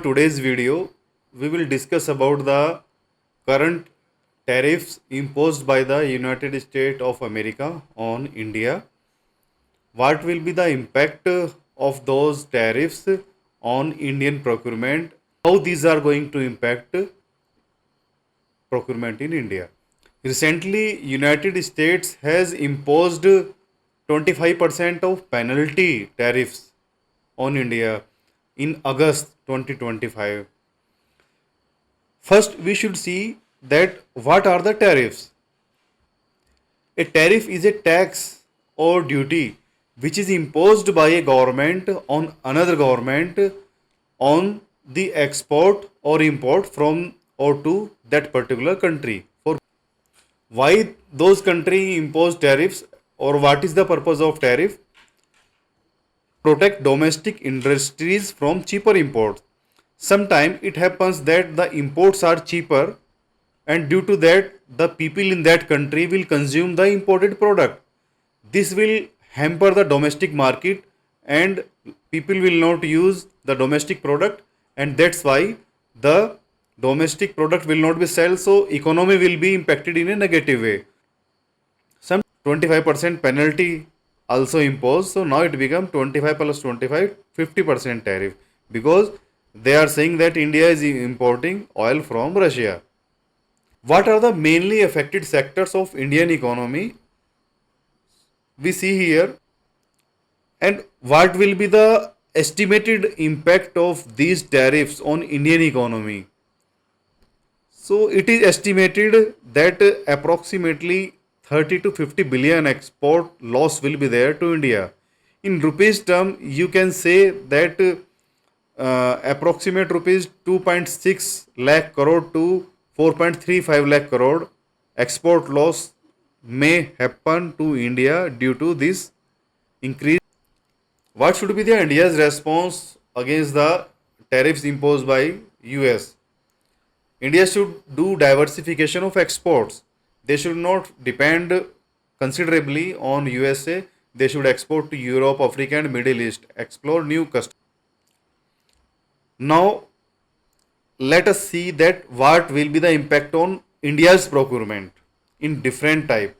Today's video, we will discuss about the current tariffs imposed by the United States of America on India. What will be the impact of those tariffs on Indian procurement? How these are going to impact procurement in India? Recently, United States has imposed 25% of penalty tariffs on India in August 2025. First, we should see that what are the tariffs. A tariff is a tax or duty which is imposed by a government on another government on the export or import from or to that particular country. For why those country impose tariffs, or what is the purpose of tariff? Protect domestic industries from cheaper imports. Sometimes it happens that the imports are cheaper, and due to that the people in that country will consume the imported product. This will hamper the domestic market, and people will not use the domestic product, and that's why the domestic product will not be sold, so economy will be impacted in a negative way. Some 25% penalty also imposed, so now it become 25 plus 25 50% tariff, because they are saying that India is importing oil from Russia. What are the mainly affected sectors of Indian economy? We see here, and what will be the estimated impact of these tariffs on Indian economy? So it is estimated that approximately 30 to 50 billion export loss will be there to India. In rupees term, you can say that approximate rupees 2.6 lakh crore to 4.35 lakh crore export loss may happen to India due to this increase. What should be the India's response against the tariffs imposed by US? India should do diversification of exports. They should not depend considerably on USA. They should export to Europe, Africa, and Middle East. Explore new customers. Now, let us see that what will be the impact on India's procurement in different type.